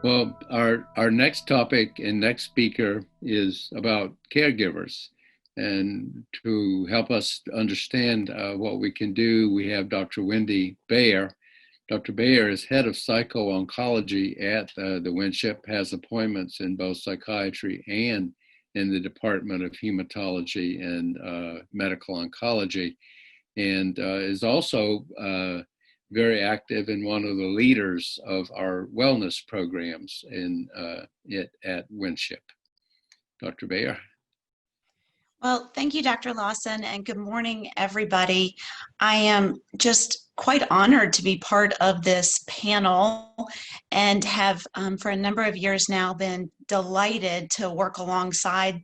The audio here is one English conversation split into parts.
Well, our next topic and next speaker is about caregivers. And to help us understand what we can do, we have Dr. Wendy Baer. Dr. Baer is head of psycho-oncology at the Winship, has appointments in both psychiatry and in the Department of Hematology and Medical Oncology, and is also very active and one of the leaders of our wellness programs at Winship. Dr. Baer. Well, thank you, Dr. Lawson, and good morning, everybody. I am just quite honored to be part of this panel and have for a number of years now been delighted to work alongside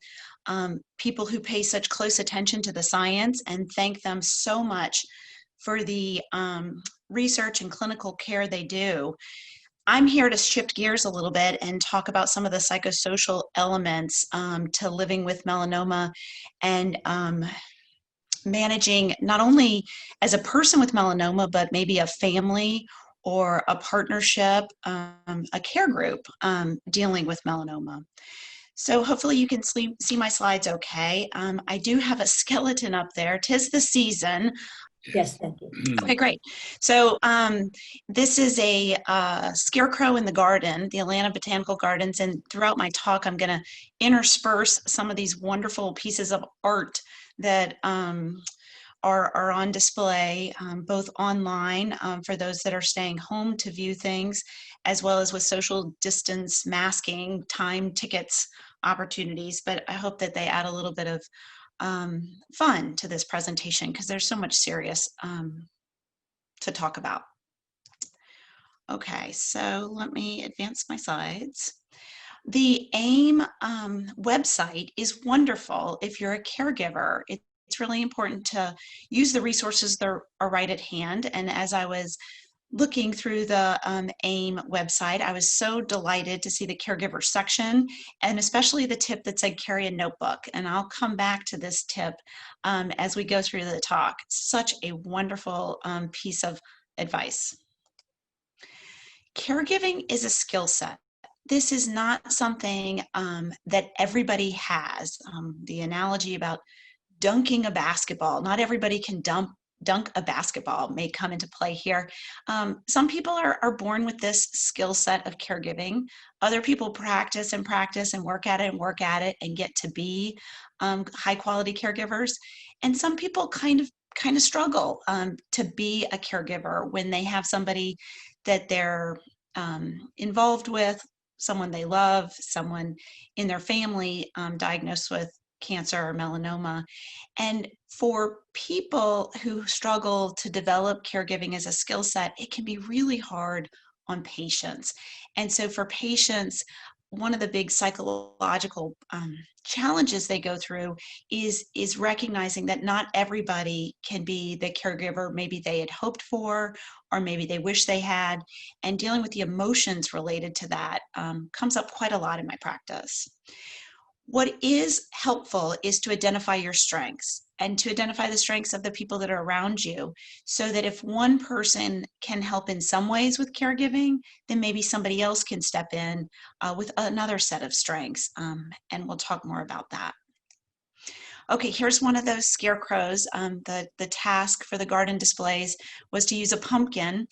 people who pay such close attention to the science, and thank them so much for the research and clinical care they do. I'm here to shift gears a little bit and talk about some of the psychosocial elements to living with melanoma and managing not only as a person with melanoma, but maybe a family or a partnership, a care group dealing with melanoma. So hopefully you can see my slides okay. I do have a skeleton up there. 'Tis the season. Yes, thank you. Okay, great. So this is a scarecrow in the garden, the Atlanta Botanical Gardens, and throughout my talk, I'm going to intersperse some of these wonderful pieces of art that are on display, both online for those that are staying home to view things, as well as with social distance masking, time tickets opportunities. But I hope that they add a little bit of fun to this presentation because there's so much serious to talk about. Okay, so let me advance my slides. The AIM website is wonderful if you're a caregiver. It's really important to use the resources that are right at hand. And as I was looking through the AIM website, I was so delighted to see the caregiver section, and especially the tip that said carry a notebook. And I'll come back to this tip as we go through the talk. Such a wonderful piece of advice. Caregiving is a skill set. This is not something that everybody has. The analogy about dunking a basketball, not everybody can dunk a basketball may come into play here. Some people are born with this skill set of caregiving. Other people practice and practice and work at it and get to be high quality caregivers. And some people kind of struggle to be a caregiver when they have somebody that they're involved with, someone they love, someone in their family diagnosed with cancer or melanoma. And for people who struggle to develop caregiving as a skill set, it can be really hard on patients. And so for patients, one of the big psychological challenges they go through is recognizing that not everybody can be the caregiver maybe they had hoped for, or maybe they wish they had, and dealing with the emotions related to that comes up quite a lot in my practice. What is helpful is to identify your strengths and to identify the strengths of the people that are around you, so that if one person can help in some ways with caregiving, then maybe somebody else can step in with another set of strengths, and we'll talk more about that. Okay, here's one of those scarecrows. The task for the garden displays was to use a pumpkin.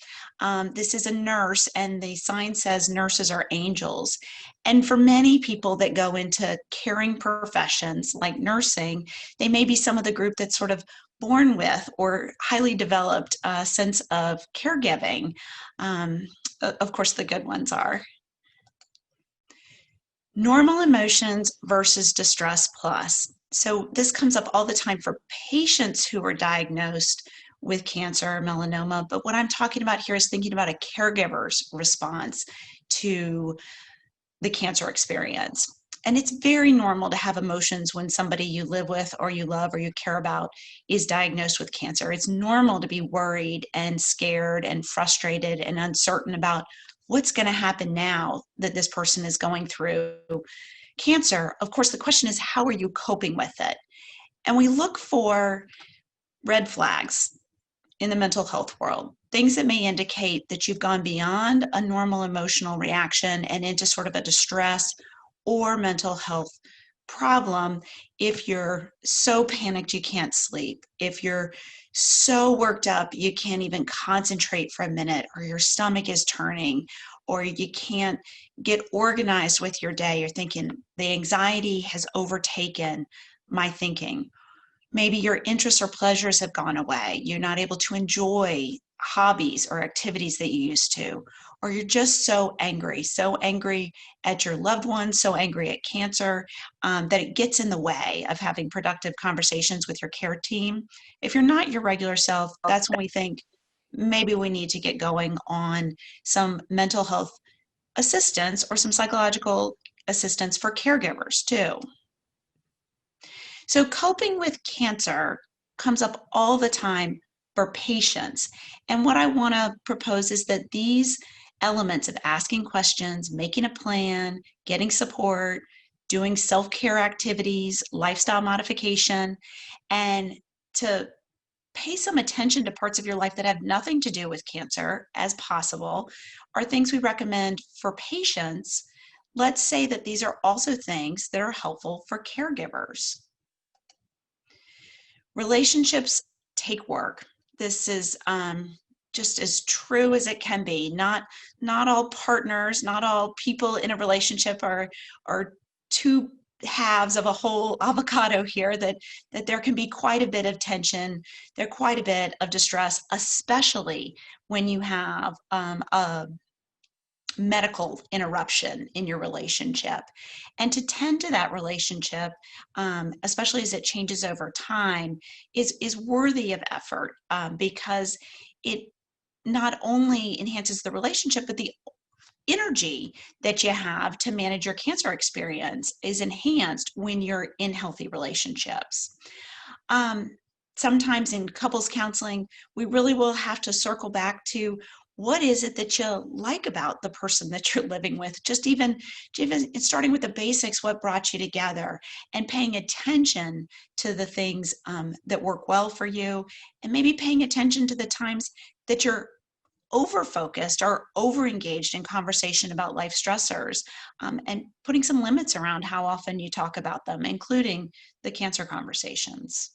This is a nurse, and the sign says nurses are angels. And for many people that go into caring professions like nursing, they may be some of the group that's sort of born with or highly developed sense of caregiving. Of course, the good ones are. Normal emotions versus distress plus. So this comes up all the time for patients who are diagnosed with cancer or melanoma, but what I'm talking about here is thinking about a caregiver's response to the cancer experience. And it's very normal to have emotions when somebody you live with or you love or you care about is diagnosed with cancer. It's normal to be worried and scared and frustrated and uncertain about what's going to happen now that this person is going through cancer. Of course, the question is, how are you coping with it? And we look for red flags in the mental health world. things that may indicate that you've gone beyond a normal emotional reaction and into sort of a distress or mental health problem. If you're so panicked you can't sleep, if you're so worked up you can't even concentrate for a minute, or your stomach is turning, or you can't get organized with your day, you're thinking the anxiety has overtaken my thinking. Maybe your interests or pleasures have gone away. You're not able to enjoy hobbies or activities that you used to, or you're just so angry at your loved ones, so angry at cancer, that it gets in the way of having productive conversations with your care team. If you're not your regular self, that's when we think maybe we need to get going on some mental health assistance or some psychological assistance for caregivers too. So coping with cancer comes up all the time for patients. And what I want to propose is that these elements of asking questions, making a plan, getting support, doing self-care activities, lifestyle modification, and to pay some attention to parts of your life that have nothing to do with cancer as possible are things we recommend for patients. Let's say that these are also things that are helpful for caregivers. Relationships take work. This is just as true as it can be. Not all partners, not all people in a relationship are two halves of a whole avocado here, that there can be quite a bit of tension, there quite a bit of distress, especially when you have a medical interruption in your relationship. And to tend to that relationship, especially as it changes over time, is worthy of effort, because it not only enhances the relationship, but the energy that you have to manage your cancer experience is enhanced when you're in healthy relationships. Sometimes in couples counseling, we really will have to circle back to what is it that you like about the person that you're living with? Just even starting with the basics, what brought you together, and paying attention to the things that work well for you, and maybe paying attention to the times that you're over-focused or over-engaged in conversation about life stressors, and putting some limits around how often you talk about them, including the cancer conversations.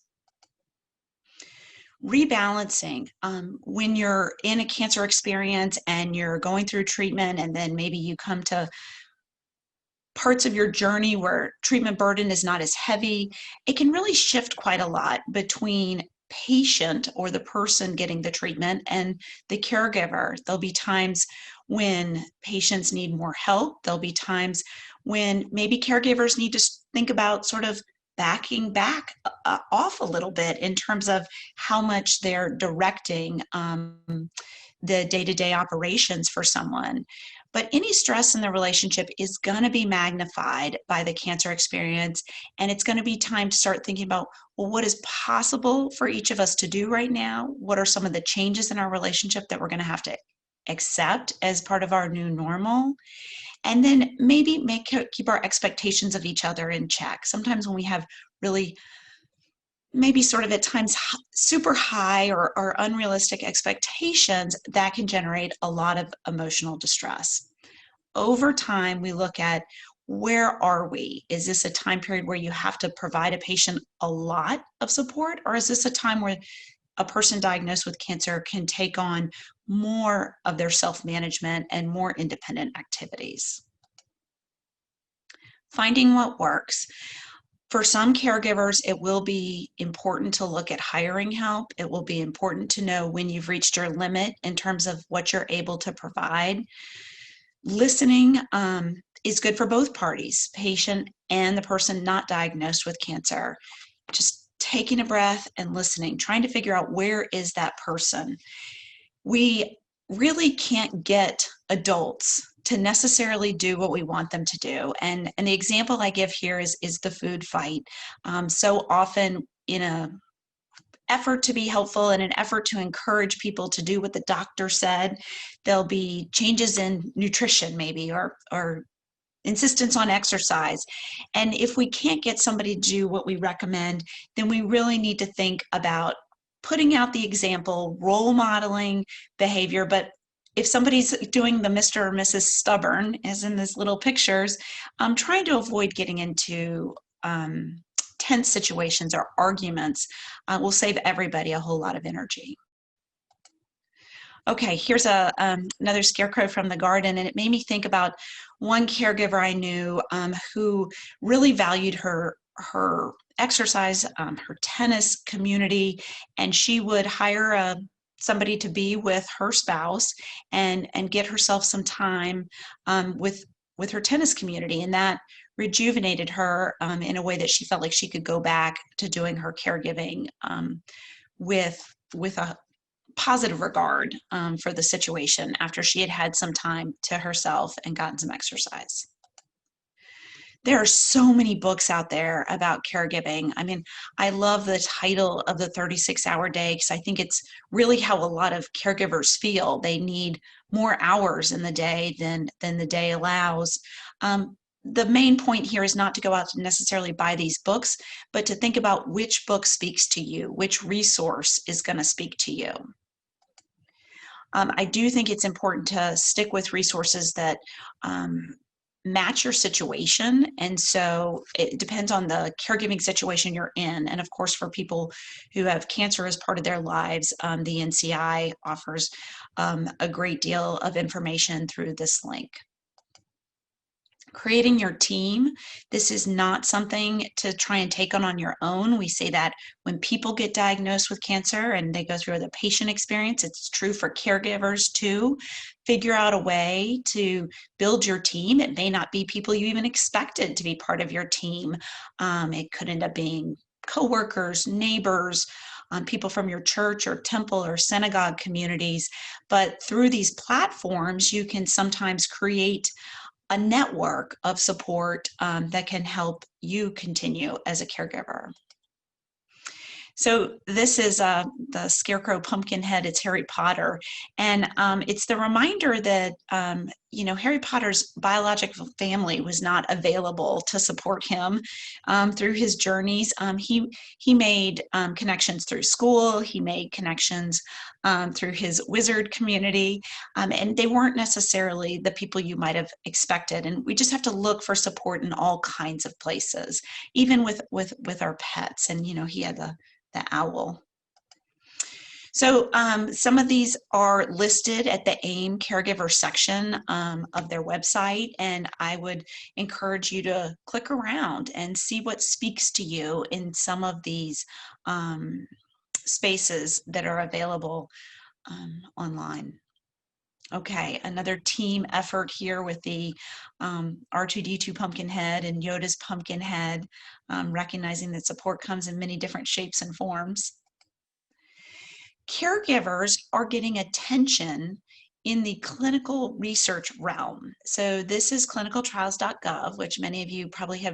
Rebalancing, when you're in a cancer experience and you're going through treatment, and then maybe you come to parts of your journey where treatment burden is not as heavy, it can really shift quite a lot between patient or the person getting the treatment and the caregiver. There'll be times when patients need more help. There'll be times when maybe caregivers need to think about sort of backing back off a little bit in terms of how much they're directing the day-to-day operations for someone. But any stress in the relationship is going to be magnified by the cancer experience, and it's going to be time to start thinking about, well, what is possible for each of us to do right now? What are some of the changes in our relationship that we're going to have to accept as part of our new normal? And then maybe keep our expectations of each other in check. Sometimes when we have really, maybe sort of at times super high or unrealistic expectations, that can generate a lot of emotional distress. Over time, we look at, where are we? Is this a time period where you have to provide a patient a lot of support? Or is this a time where a person diagnosed with cancer can take on more of their self-management and more independent activities? Finding what works. For some caregivers, it will be important to look at hiring help. It will be important to know when you've reached your limit in terms of what you're able to provide. Listening is good for both parties, patient and the person not diagnosed with cancer. Just taking a breath and listening, trying to figure out, where is that person? We really can't get adults to necessarily do what we want them to do. And the example I give here is the food fight. So often, in an effort to be helpful and an effort to encourage people to do what the doctor said, there'll be changes in nutrition maybe, or insistence on exercise. And if we can't get somebody to do what we recommend, then we really need to think about putting out the example, role modeling behavior. But if somebody's doing the Mr. or Mrs. Stubborn, as in these little pictures, trying to avoid getting into tense situations or arguments will save everybody a whole lot of energy. Okay, here's another scarecrow from the garden, and it made me think about one caregiver I knew who really valued her exercise, her tennis community, and she would hire somebody to be with her spouse and get herself some time with her tennis community, and that rejuvenated her in a way that she felt like she could go back to doing her caregiving with a positive regard for the situation after she had had some time to herself and gotten some exercise. There are so many books out there about caregiving. I mean, I love the title of the 36-hour day because I think it's really how a lot of caregivers feel. They need more hours in the day than the day allows. The main point here is not to go out to necessarily buy these books, but to think about which book speaks to you, which resource is going to speak to you. I do think it's important to stick with resources that match your situation. And so it depends on the caregiving situation you're in. And of course, for people who have cancer as part of their lives, the NCI offers a great deal of information through this link. Creating your team. This is not something to try and take on your own. We say that when people get diagnosed with cancer and they go through the patient experience, it's true for caregivers too. Figure out a way to build your team. It may not be people you even expected to be part of your team. It could end up being coworkers, neighbors, people from your church or temple or synagogue communities. But through these platforms, you can sometimes create a network of support that can help you continue as a caregiver. So this is the Scarecrow Pumpkinhead. It's Harry Potter. And it's the reminder that, Harry Potter's biological family was not available to support him through his journeys. He made connections through school. He made connections through his wizard community. And they weren't necessarily the people you might have expected. And we just have to look for support in all kinds of places, even with our pets. And, he had the owl. So some of these are listed at the AIM caregiver section of their website, and I would encourage you to click around and see what speaks to you in some of these spaces that are available online. Okay, another team effort here with the R2D2 Pumpkinhead and Yoda's Pumpkinhead, recognizing that support comes in many different shapes and forms. Caregivers are getting attention in the clinical research realm. So this is clinicaltrials.gov, which many of you probably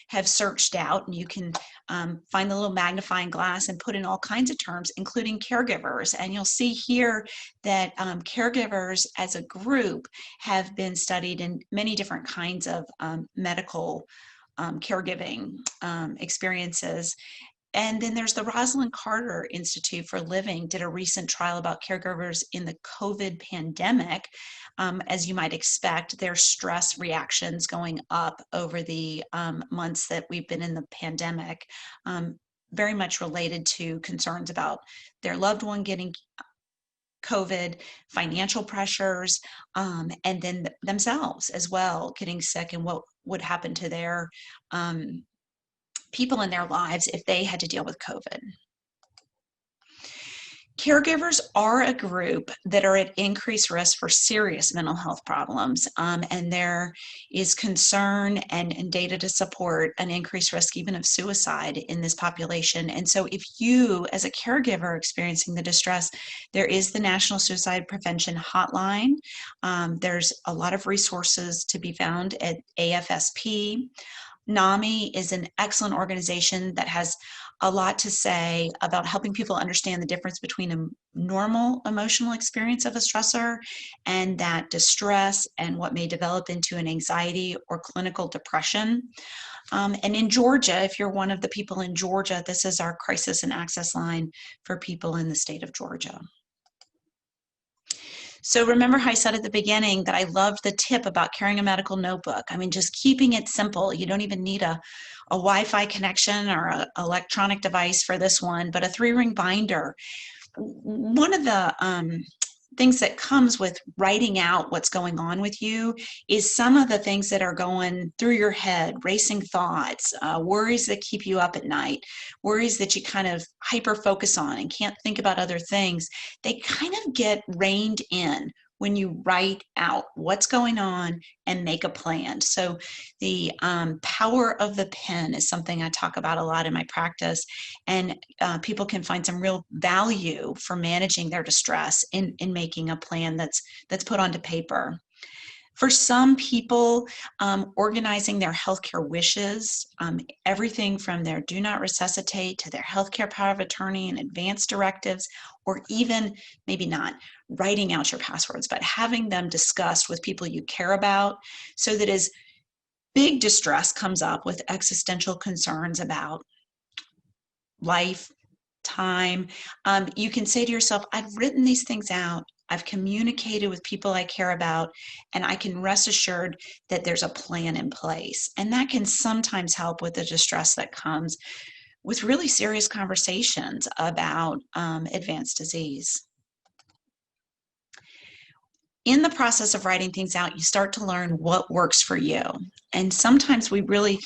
have searched out, and you can find the little magnifying glass and put in all kinds of terms, including caregivers. And you'll see here that caregivers as a group have been studied in many different kinds of medical caregiving experiences. And then there's the Rosalind Carter Institute for Living did a recent trial about caregivers in the COVID pandemic. As you might expect, their stress reactions going up over the months that we've been in the pandemic, very much related to concerns about their loved one getting COVID, financial pressures, and then themselves as well getting sick, and what would happen to their people in their lives if they had to deal with COVID. Caregivers are a group that are at increased risk for serious mental health problems, and there is concern and data to support an increased risk even of suicide in this population. And so if you, as a caregiver, are experiencing the distress, there is the National Suicide Prevention Hotline. There's a lot of resources to be found at AFSP. NAMI is an excellent organization that has a lot to say about helping people understand the difference between a normal emotional experience of a stressor and that distress and what may develop into an anxiety or clinical depression. And in Georgia, if you're one of the people in Georgia, this is our crisis and access line for people in the state of Georgia. So remember how I said at the beginning that I loved the tip about carrying a medical notebook. I mean, just keeping it simple. You don't even need a Wi-Fi connection or an electronic device for this one, but a 3-ring binder. One of the things that comes with writing out what's going on with you is some of the things that are going through your head, racing thoughts, worries that keep you up at night, worries that you kind of hyper focus on and can't think about other things. They kind of get reined in when you write out what's going on and make a plan. So the power of the pen is something I talk about a lot in my practice, and people can find some real value for managing their distress in making a plan that's put onto paper. For some people, organizing their healthcare wishes, everything from their do not resuscitate to their healthcare power of attorney and advance directives, or even maybe not writing out your passwords, but having them discussed with people you care about, so that as big distress comes up with existential concerns about life, time, you can say to yourself, I've written these things out, I've communicated with people I care about, and I can rest assured that there's a plan in place. And that can sometimes help with the distress that comes with really serious conversations about advanced disease. In the process of writing things out, you start to learn what works for you. And sometimes we really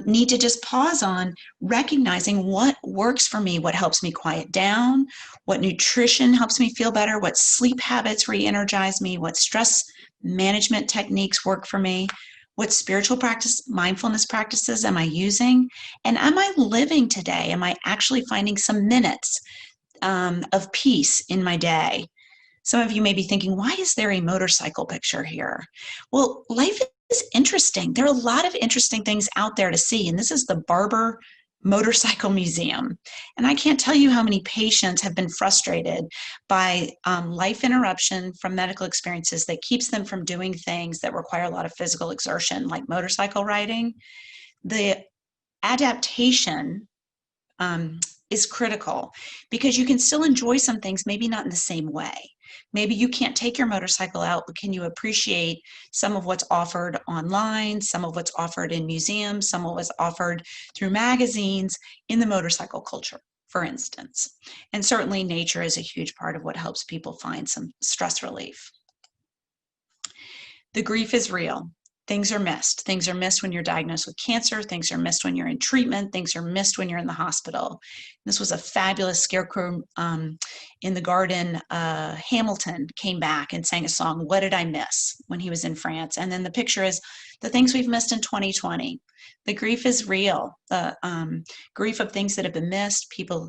need to just pause on recognizing what works for me, what helps me quiet down, what nutrition helps me feel better, what sleep habits re-energize me, what stress management techniques work for me, what spiritual practice, mindfulness practices am I using, and am I living today? Am I actually finding some minutes of peace in my day? Some of you may be thinking, why is there a motorcycle picture here? Well, life is interesting. There are a lot of interesting things out there to see, and this is the Barber Motorcycle Museum. And I can't tell you how many patients have been frustrated by life interruption from medical experiences that keeps them from doing things that require a lot of physical exertion, like motorcycle riding. The adaptation is critical, because you can still enjoy some things, maybe not in the same way. Maybe you can't take your motorcycle out, but can you appreciate some of what's offered online, some of what's offered in museums, some of what's offered through magazines in the motorcycle culture, for instance. And certainly nature is a huge part of what helps people find some stress relief. The grief is real. Things are missed. Things are missed when you're diagnosed with cancer. Things are missed when you're in treatment. Things are missed when you're in the hospital. This was a fabulous scarecrow in the garden. Hamilton came back and sang a song, What Did I Miss?, when he was in France. And then the picture is the things we've missed in 2020. The grief is real. The grief of things that have been missed, people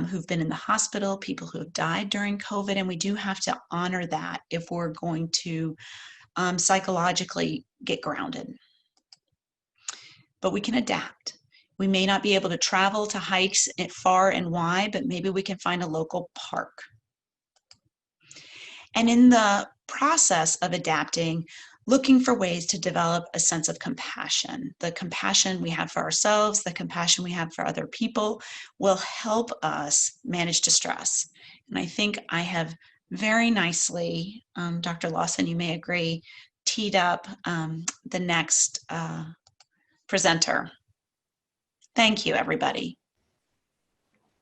who've been in the hospital, people who have died during COVID. And we do have to honor that if we're going to psychologically get grounded. But we can adapt. We may not be able to travel to hikes far and wide, but maybe we can find a local park. And in the process of adapting, looking for ways to develop a sense of compassion. The compassion we have for ourselves, the compassion we have for other people will help us manage distress. And I think I have very nicely, Dr. Lawson, you may agree, teed up the next presenter. Thank you, everybody.